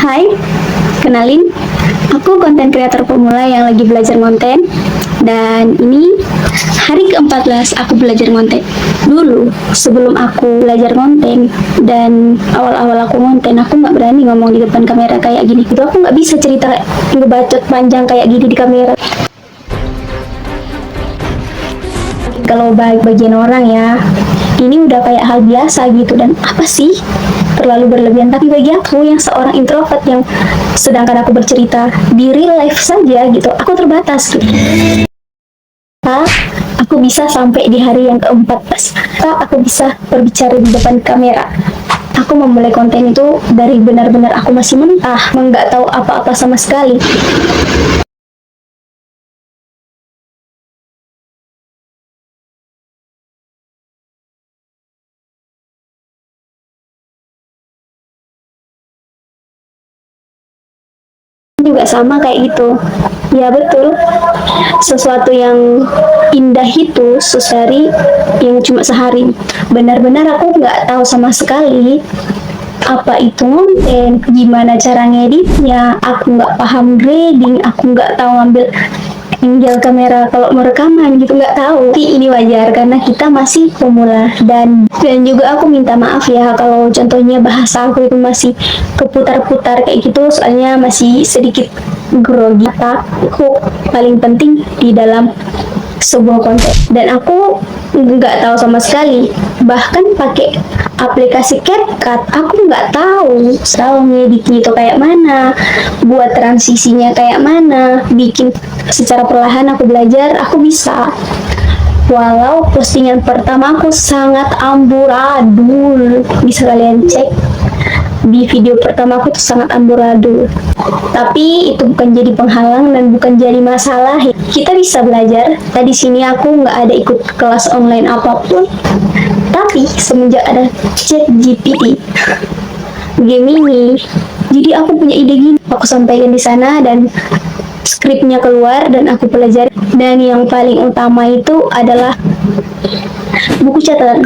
Hai, kenalin, aku konten kreator pemula yang lagi belajar ngonten. Dan ini hari ke-14 aku belajar ngonten. Dulu, sebelum aku belajar ngonten dan awal-awal aku ngonten, aku nggak berani ngomong di depan kamera kayak gini. Itu aku nggak bisa cerita ngebacot panjang kayak gini di kamera. Kalau bagian orang ya, ini udah kayak hal biasa gitu, dan apa sih terlalu berlebihan. Tapi bagi aku yang seorang introvert, yang sedangkan aku bercerita di real life saja gitu, aku terbatas gitu. Aku bisa sampai di hari yang ke-14, aku bisa berbicara di depan kamera. Aku memulai konten itu dari benar-benar aku masih mentah, nggak tahu apa-apa sama sekali. Juga sama kayak gitu. Ya betul, sesuatu yang indah itu sehari, yang cuma sehari. Benar-benar aku nggak tahu sama sekali apa itu konten, gimana cara ngeditnya, aku nggak paham grading, aku nggak tahu ngambil angle kamera kalau mau rekaman gitu, nggak tahu. Tapi ini wajar karena kita masih pemula, dan juga aku minta maaf ya kalau contohnya bahasa aku itu masih keputar-putar kayak gitu, soalnya masih sedikit grogi. Aku paling penting di dalam sebuah konten, dan aku nggak tahu sama sekali bahkan pakai aplikasi CapCut. Aku nggak tahu ngeditnya itu kayak mana, buat transisinya kayak mana, bikin secara perlahan. Aku belajar, aku bisa. Walau postingan pertama aku sangat amburadul, bisa kalian cek di video pertama aku tuh sangat amburadul. Tapi itu bukan jadi penghalang dan bukan jadi masalah. Kita bisa belajar. Tadi sini aku nggak ada ikut kelas online apapun. Tapi semenjak ada ChatGPT, Gemini, jadi aku punya ide gini. Aku sampaikan di sana dan skripnya keluar dan aku pelajari. Dan yang paling utama itu adalah buku catatan.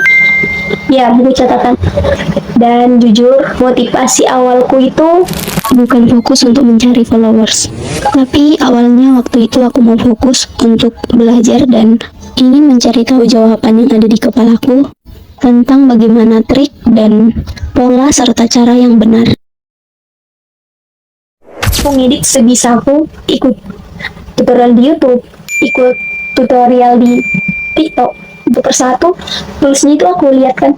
Ya, buku catatan. Dan jujur, motivasi awalku itu bukan fokus untuk mencari followers. Tapi awalnya waktu itu aku mau fokus untuk belajar dan ingin mencari tahu jawaban yang ada di kepalaku tentang bagaimana trik dan pola serta cara yang benar. Aku ngedit sebisaku, ikut tutorial di YouTube, ikut tutorial di TikTok. Untuk persatu, tulisnya itu aku lihat kan,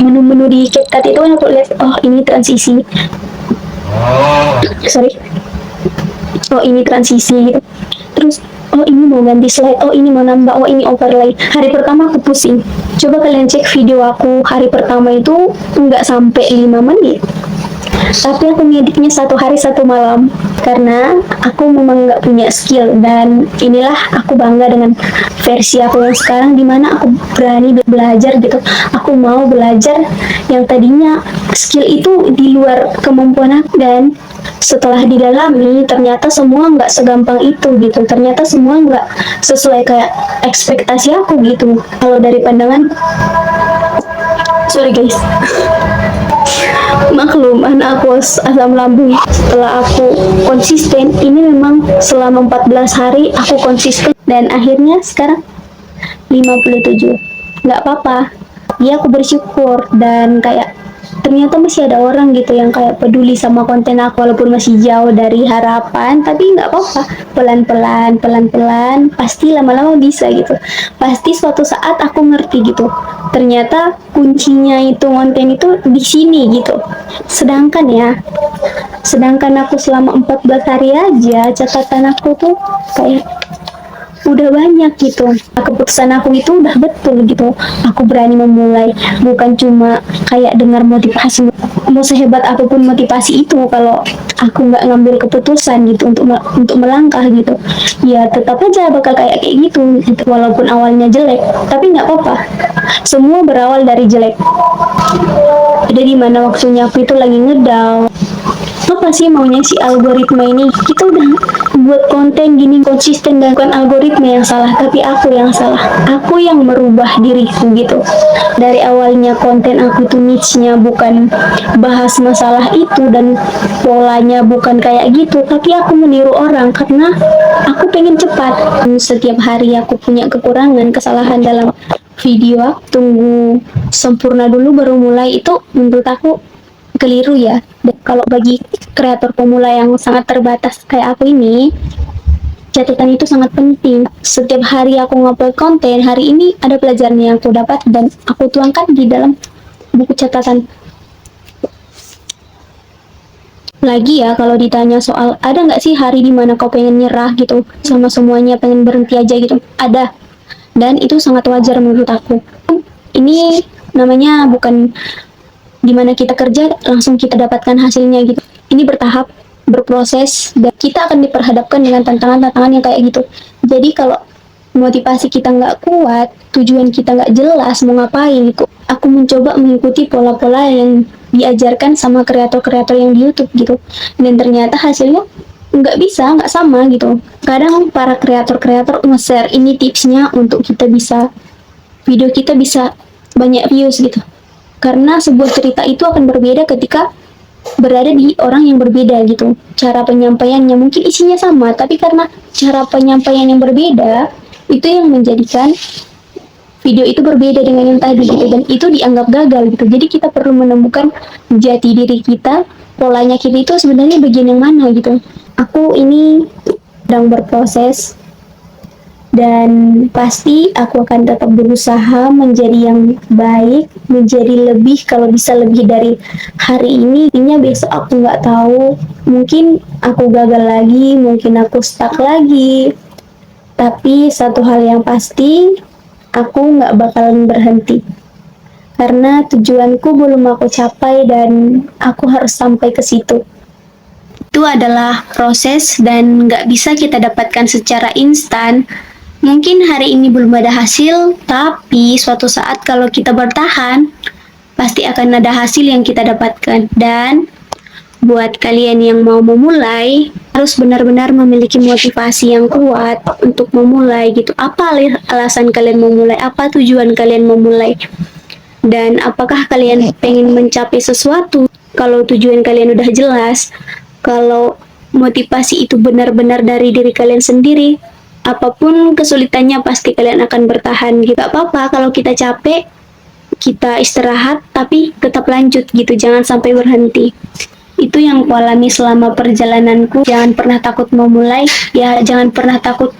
menu-menu di CapCut itu kan aku lihat, oh ini transisi, oh ini transisi gitu. Terus oh ini mau ganti slide, oh ini mau nambah, oh ini overlay. Hari pertama aku pusing. Coba kalian cek video aku hari pertama itu nggak sampai 5 menit. Tapi aku ngeditnya 1 hari 1 malam karena aku memang nggak punya skill. Dan inilah aku bangga dengan versi aku yang sekarang, dimana aku berani belajar gitu. Aku mau belajar yang tadinya skill itu di luar kemampuan aku, dan setelah didalami ternyata semua nggak segampang itu gitu. Ternyata semua nggak sesuai kayak ekspektasi aku gitu. Kalau dari pandangan, sorry guys, maklum anak aku asam lambung. Setelah aku konsisten, ini memang selama 14 hari aku konsisten, dan akhirnya sekarang 57. Nggak apa-apa ya, aku bersyukur. Dan kayak ternyata masih ada orang gitu yang kayak peduli sama konten aku, walaupun masih jauh dari harapan. Tapi nggak apa-apa, pelan-pelan pasti lama-lama bisa gitu. Pasti suatu saat aku ngerti gitu, ternyata kuncinya itu konten itu di sini gitu. Sedangkan aku selama 14 hari aja catatan aku tuh kayak udah banyak gitu. Keputusan aku itu udah betul gitu. Aku berani memulai, bukan cuma kayak dengar motivasi. Mau sehebat apapun motivasi itu, kalau aku nggak ngambil keputusan gitu untuk melangkah gitu, ya tetap aja bakal kayak gitu. Walaupun awalnya jelek, tapi nggak apa-apa. Semua berawal dari jelek. Jadi dimana waktunya aku itu lagi ngedown, apa sih maunya si algoritma ini? Kita udah buat konten gini konsisten, dan bukan algoritma yang salah, tapi aku yang salah. Aku yang merubah diriku gitu. Dari awalnya konten aku tuh niche-nya bukan bahas masalah itu, dan polanya bukan kayak gitu, tapi aku meniru orang karena aku pengen cepat. Setiap hari aku punya kekurangan, kesalahan dalam video. Tunggu sempurna dulu baru mulai, itu menurut aku keliru ya. Dan kalau bagi kreator pemula yang sangat terbatas kayak aku ini, catatan itu sangat penting. Setiap hari aku ngupload konten, hari ini ada pelajaran yang aku dapat dan aku tuangkan di dalam buku catatan. Lagi ya, kalau ditanya soal ada nggak sih hari dimana kau pengen nyerah gitu sama semuanya, pengen berhenti aja gitu, ada. Dan itu sangat wajar menurut aku. Ini namanya bukan dimana kita kerja langsung kita dapatkan hasilnya gitu. Ini bertahap, berproses, dan kita akan diperhadapkan dengan tantangan-tantangan yang kayak gitu. Jadi kalau motivasi kita nggak kuat, tujuan kita nggak jelas mau ngapain gitu, aku mencoba mengikuti pola-pola yang diajarkan sama kreator-kreator yang di YouTube gitu, dan ternyata hasilnya nggak sama gitu. Kadang para kreator-kreator nge-share ini tipsnya untuk kita bisa, video kita bisa banyak views gitu, karena sebuah cerita itu akan berbeda ketika berada di orang yang berbeda gitu. Cara penyampaiannya mungkin isinya sama, tapi karena cara penyampaian yang berbeda, itu yang menjadikan video itu berbeda dengan yang tadi gitu, dan itu dianggap gagal gitu. Jadi kita perlu menemukan jati diri kita, polanya kita itu sebenarnya bagian yang mana gitu. Aku ini sedang berproses, dan pasti aku akan tetap berusaha menjadi yang baik, menjadi lebih, kalau bisa lebih dari hari ini. Intinya besok aku nggak tahu, mungkin aku gagal lagi, mungkin aku stuck lagi, tapi satu hal yang pasti, aku nggak bakalan berhenti karena tujuanku belum aku capai dan aku harus sampai ke situ. Itu adalah proses dan nggak bisa kita dapatkan secara instan. Mungkin hari ini belum ada hasil, tapi suatu saat kalau kita bertahan, pasti akan ada hasil yang kita dapatkan. Dan buat kalian yang mau memulai, harus benar-benar memiliki motivasi yang kuat untuk memulai gitu. Apa alasan kalian memulai? Apa tujuan kalian memulai? Dan apakah kalian pengen mencapai sesuatu? Kalau tujuan kalian udah jelas, kalau motivasi itu benar-benar dari diri kalian sendiri, apapun kesulitannya pasti kalian akan bertahan gitu. Gak apa-apa kalau kita capek, kita istirahat, tapi tetap lanjut gitu, jangan sampai berhenti. Itu yang aku alami selama perjalananku. Jangan pernah takut memulai, ya jangan pernah takut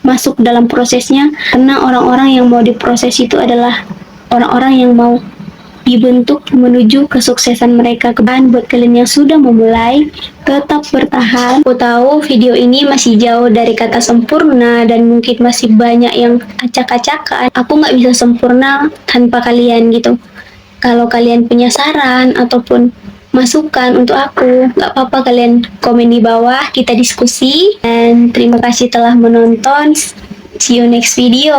masuk dalam prosesnya, karena orang-orang yang mau diproses itu adalah orang-orang yang mau dibentuk menuju kesuksesan mereka. Keban buat kalian yang sudah memulai, tetap bertahan. Aku tahu video ini masih jauh dari kata sempurna dan mungkin masih banyak yang acak-acakan. Aku nggak bisa sempurna tanpa kalian gitu. Kalau kalian punya saran ataupun masukan untuk aku, nggak apa-apa, kalian komen di bawah, kita diskusi. Dan terima kasih telah menonton. See you next video.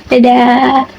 Dadah.